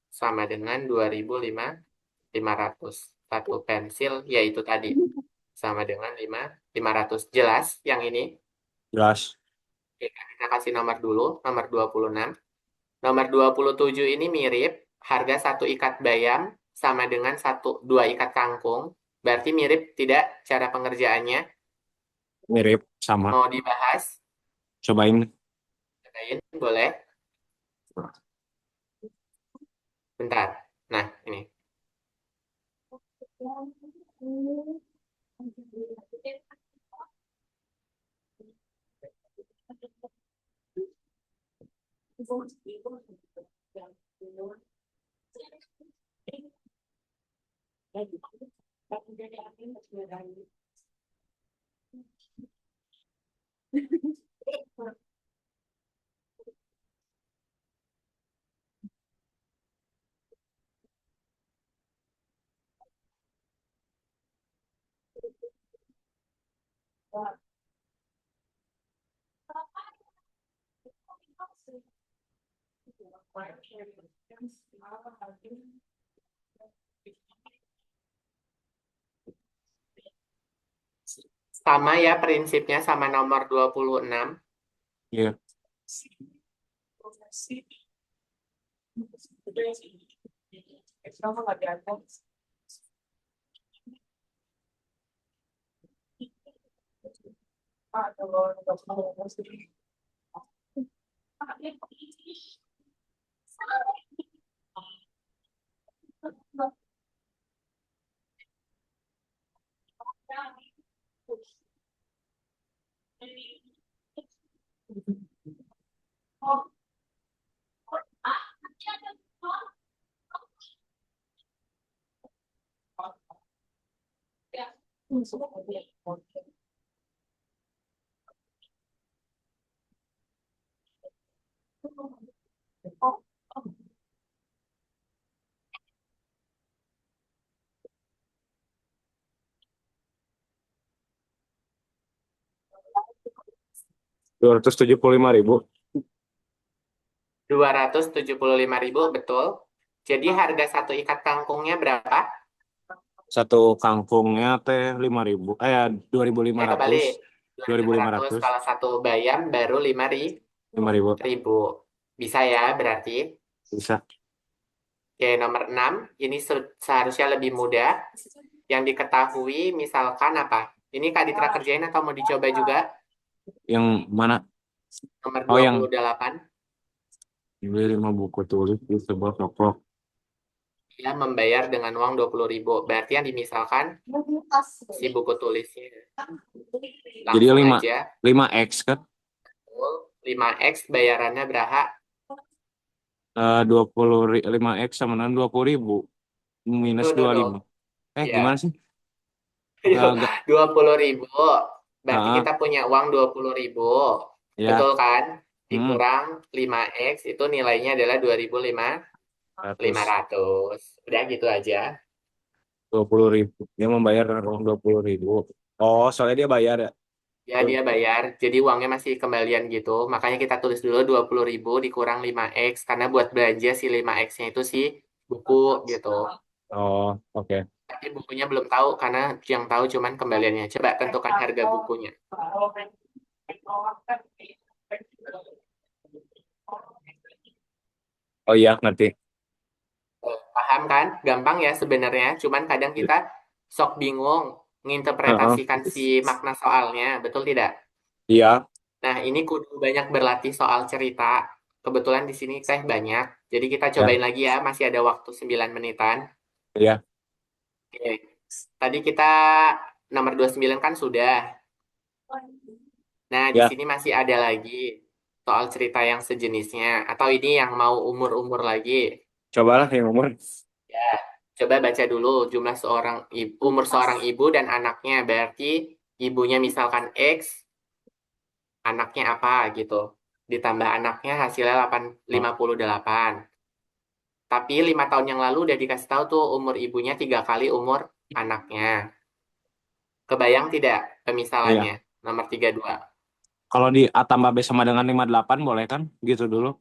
sama dengan 2.500. Satu pensil yaitu tadi sama dengan 500. Jelas yang ini? Jelas. Oke, kita kasih nomor dulu, nomor 26. Nomor 27 ini mirip, harga satu ikat bayam sama dengan dua ikat kangkung. Berarti mirip tidak cara pengerjaannya? Mirip, sama. Mau dibahas? Cobain. Cobain, boleh? Bentar. Nah, ini. Sama ya prinsipnya sama nomor 26. Iya. Rp275.000. 275.000, betul. Jadi harga satu ikat kangkungnya berapa? Satu kangkungnya teh 5.000. Dua ribu lima ratus. Kebalik. 2.500. 2.500. Kalau satu bayam baru 5.000. 5.000. Bisa ya berarti. Bisa. Oke, nomor 6. Ini seharusnya lebih mudah. Yang diketahui misalkan apa? Ini Kak Ditra kerjain atau mau dicoba juga? Yang mana? Nomor Oh, dua yang puluh delapan. beli 5 buku tulis di sebuah toko. Ya, membayar dengan uang 20.000. Berarti yang dimisalkan si buku tulisnya. Jadi Langsung 5 aja. 5X kan? 5X bayarannya berapa? 5X sama dengan 20.000. minus No, no, no. 25. Gimana Ya, sih? Gak, 20.000. Berarti heeh, kita punya uang 20.000. ya, Betul kan? hmm, Dikurang 5x itu nilainya adalah 100, 2.500. Udah gitu aja. 20.000. Dia membayar uang 20.000. Oh, soalnya dia bayar ya. Ya, dia bayar. Jadi uangnya masih kembalian gitu. Makanya kita tulis dulu 20.000 dikurang 5x. Karena buat belanja si 5x-nya itu si buku gitu. Oh, oke. Tapi bukunya belum tahu karena yang tahu cuman kembaliannya. Coba tentukan harga bukunya. Oh iya, ngerti. Paham kan? Gampang ya sebenarnya. Cuman kadang kita sok bingung Heeh. menginterpretasikan si makna soalnya. Betul tidak? Iya, Nah, ini kudu banyak berlatih soal cerita. Kebetulan di sini teh banyak. Jadi kita ya, cobain lagi ya. Masih ada waktu 9 menitan. iya, Oke. Tadi kita nomor 29 kan sudah. Nah, di ya. sini masih ada lagi soal cerita yang sejenisnya. Atau ini yang mau umur-umur lagi. Cobalah yang umur. Ya, coba baca dulu jumlah umur seorang ibu dan anaknya. Berarti ibunya misalkan X, anaknya apa gitu. Ditambah anaknya hasilnya Oh, 58. Tapi 5 tahun yang lalu udah dikasih tahu tuh umur ibunya 3 kali umur anaknya. Kebayang tidak iya. pemisalannya? Nomor 32. Kalau di A tambah B sama dengan 58 boleh kan? Gitu dulu.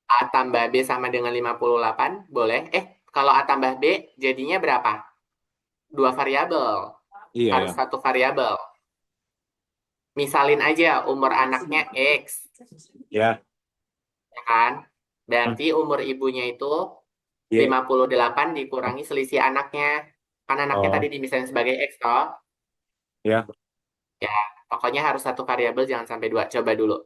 A tambah B sama dengan 58, boleh. Kalau A tambah B jadinya berapa? Dua variabel. Iya, Harus ya. satu variabel. Misalin aja umur anaknya X, Ya. ya kan? Hmm. Berarti umur ibunya itu Iya. 58 dikurangi selisih anaknya. Kan anaknya tadi Oh, dimisalin sebagai X toh. ya. Ya, pokoknya harus satu variabel jangan sampai dua. Coba dulu.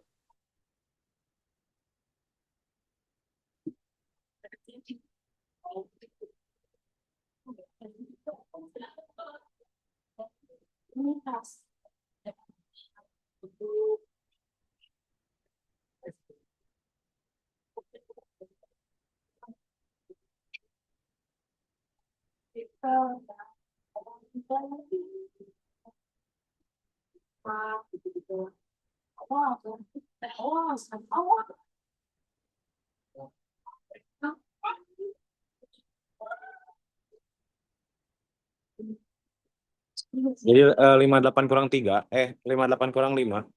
Jadi 58 kurang 3. 58 kurang 5.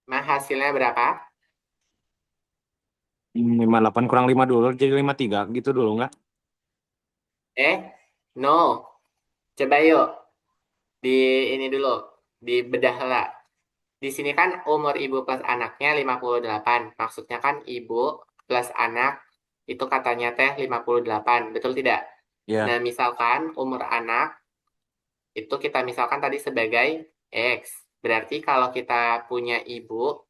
Nah, hasilnya berapa? 58 kurang 5 dulu. Jadi 53 gitu dulu nggak? No. Coba yuk di ini dulu, dibedah lah. Di sini kan umur ibu plus anaknya 58. Maksudnya kan ibu plus anak itu katanya teh 58. Betul tidak? Ya. Nah, misalkan umur anak itu kita misalkan tadi sebagai X. Berarti kalau kita punya ibu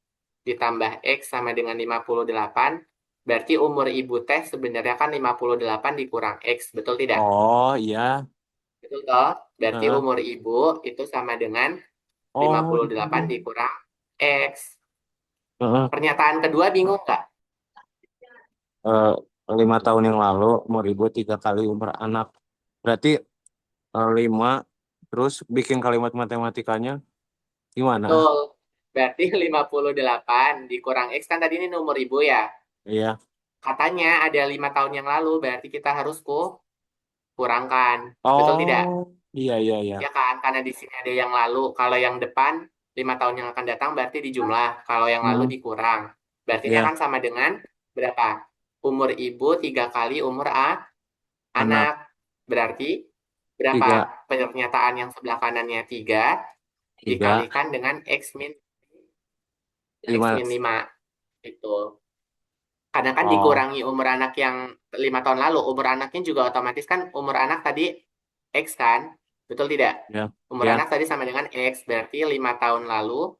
ditambah X sama dengan 58, berarti umur ibu teh sebenarnya kan 58 dikurang X. Betul tidak? Oh, iya. Betul toh? Berarti Heeh. umur ibu itu sama dengan Oh, 58 dikurang X. heeh. Pernyataan kedua bingung nggak? Eh, 5 tahun yang lalu umur ibu 3 kali umur anak. Berarti 5 terus bikin kalimat matematikanya gimana? Betul. Berarti 58 dikurang X kan tadi ini nomor ibu ya. Iya. Katanya ada 5 tahun yang lalu, berarti kita harus kurangkan. Betul tidak? Oh, iya, iya, iya. Ya kan? Karena di sini ada yang lalu. Kalau yang depan, 5 tahun yang akan datang berarti dijumlah. Kalau yang lalu Hmm, dikurang. Berarti ini iya. akan sama dengan berapa? Umur ibu 3 kali umur Anak anak. Berarti berapa? 3, Pernyataan yang sebelah kanannya 3 3, dikalikan dengan X 5. min 5. Itu. Karena kan Oh, dikurangi umur anak yang 5 tahun lalu. Umur anaknya juga otomatis kan umur anak tadi X kan? Betul tidak? ya. Umur anak Ya. tadi sama dengan X. Berarti 5 tahun lalu.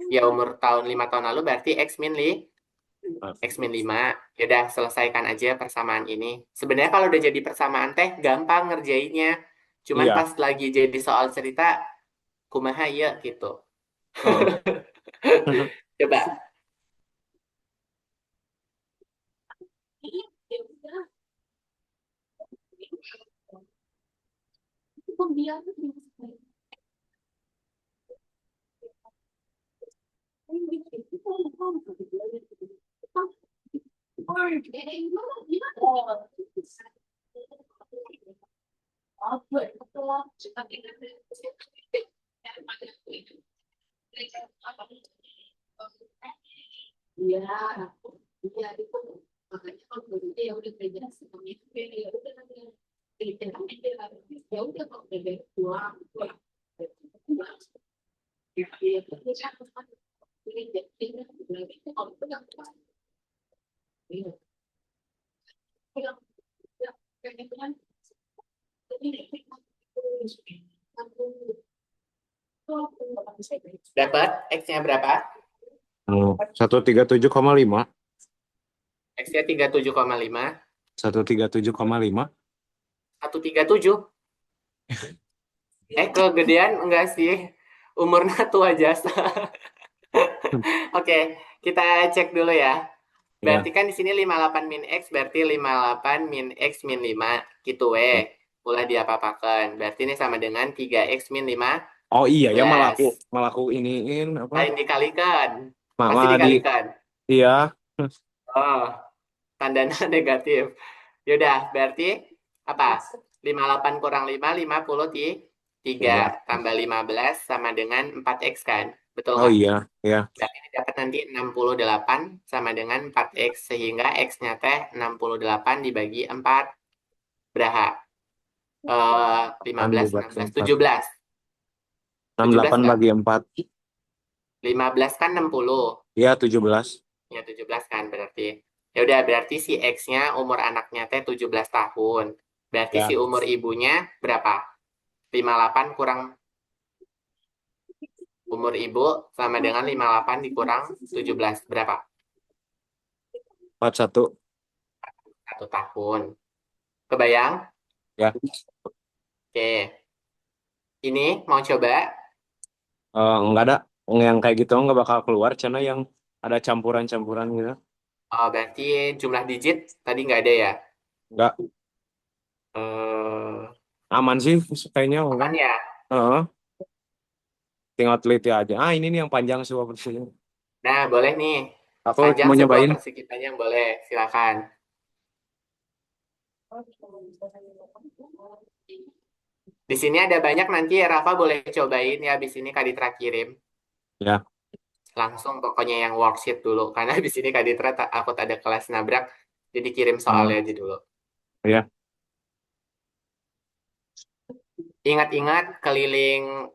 Ya umur 5 tahun lalu berarti X min 5. Yaudah selesaikan aja persamaan ini. Sebenarnya kalau udah jadi persamaan teh gampang ngerjainnya. Cuman Iya. pas lagi jadi soal cerita kumaha ya gitu. Heeh. Coba. Dapat X-nya berapa? 137,5. X-nya 37,5. 137,5. 137. Kegedean enggak sih? Umurnya tua jasa. Oke, kita cek dulu ya. Ya. Berarti kan di sini 58 min X berarti 58 min X min 5 gitu weh. Ulah diapa-apakan. Berarti ini sama dengan 3X min 15. Oh iya ya, malah aku iniin apa? Lain dikalikan. Pasti Malah dikalikan. iya. Oh, tandanya negatif. Yaudah, berarti apa? 58 kurang 5, 53. Tiga. Tambah 15 sama dengan 4X kan? Betul Oh nggak? iya, ya. Berarti ini dapat nanti 68 sama dengan 4X. Sehingga X-nya teh 68 dibagi 4. Beraha? 15, Bagi 16, 4. 17. 17 68 nggak? bagi 4. 15 kan 60. Iya, 17. Ya 17 kan berarti. Ya udah berarti si X-nya umur anaknya teh 17 tahun. Berarti Ya. si umur ibunya berapa? 58 kurang umur ibu sama dengan 58 dikurang 17 berapa? 41. 1 tahun. Kebayang? Ya. Oke. Ini mau coba? Enggak ada yang kayak gitu, enggak bakal keluar karena yang ada campuran-campuran gitu. Oh, berarti jumlah digit tadi nggak ada ya? Enggak Eh, aman sih kayaknya enggak. Aman ya? Heeh. Tinggal teliti aja. Ini nih yang panjang sih persegi. Nah, boleh nih. Aku Panjang mau sebuah nyobain. persegi panjang boleh. Silakan. Di sini ada banyak nanti Rafa boleh cobain ya. Habis ini Kak Ditra kirim. Ya. Langsung pokoknya yang worksheet dulu. Karena habis ini Kak Ditra aku ada kelas nabrak. Jadi kirim soalnya Hmm. aja dulu. Ya. Ingat-ingat keliling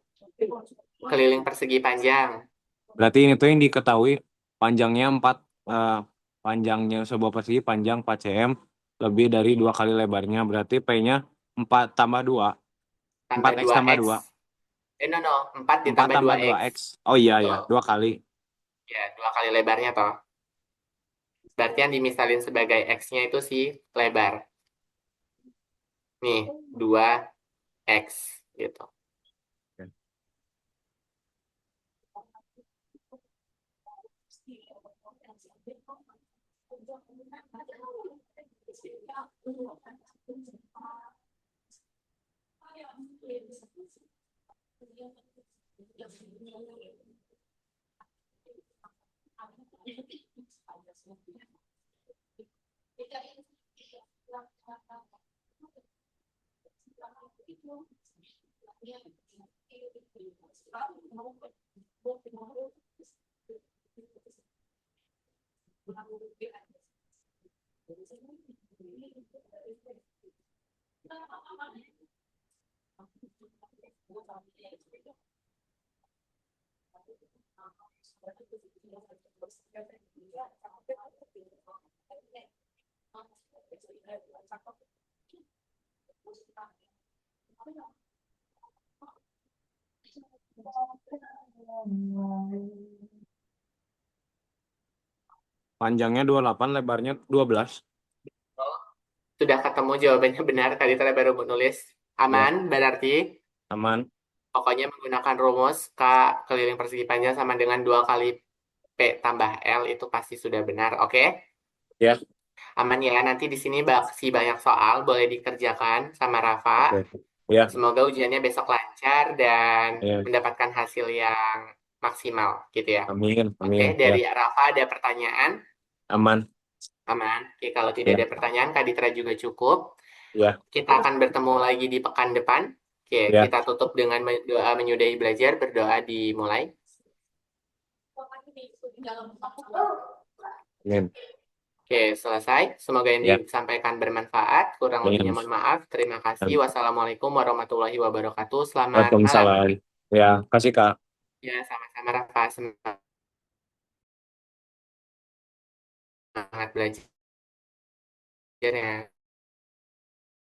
persegi panjang. Berarti ini tuh yang diketahui panjangnya 4, panjangnya sebuah persegi panjang 4 cm lebih dari 2 kali lebarnya. Berarti P-nya 4 tambah 2. Tambah 4X tambah 2X. 2. No. 4 4 ditambah tambah 2X. 2X. Oh iya ya, Betul. 2 kali. Ya, 2 kali lebarnya toh. Berarti yang dimisalin sebagai X-nya itu si lebar. Nih, 2X gitu. Panjangnya 28, lebarnya 12. Sudah ketemu jawabannya benar. Tadi saya baru menulis. Ya, Aman, berarti aman. pokoknya menggunakan rumus K keliling persegi panjang sama dengan 2 kali P tambah L itu pasti sudah benar. Oke? Ya. Aman ya. Nanti di sini banyak soal boleh dikerjakan sama Rafa. Oke. Ya, Semoga ujiannya besok lancar dan ya. mendapatkan hasil yang maksimal gitu ya. Amin, Oke, amin. Ya, dari Rafa ada pertanyaan? aman. Aman. Oke, kalau tidak Ya, ada pertanyaan, Kak Ditra juga cukup. ya, Kita akan bertemu lagi di pekan depan. Oke, ya. kita tutup dengan doa menyudahi belajar, berdoa dimulai. Amin. Oke, selesai. Semoga yang Ya, disampaikan bermanfaat. Kurang lebihnya amin. mohon maaf. Terima kasih. Wassalamualaikum warahmatullahi wabarakatuh. Selamat malam. Waalaikumsalam. Ya, kasih Kak. Ya, sama-sama Rafa. Semangat belajar ya.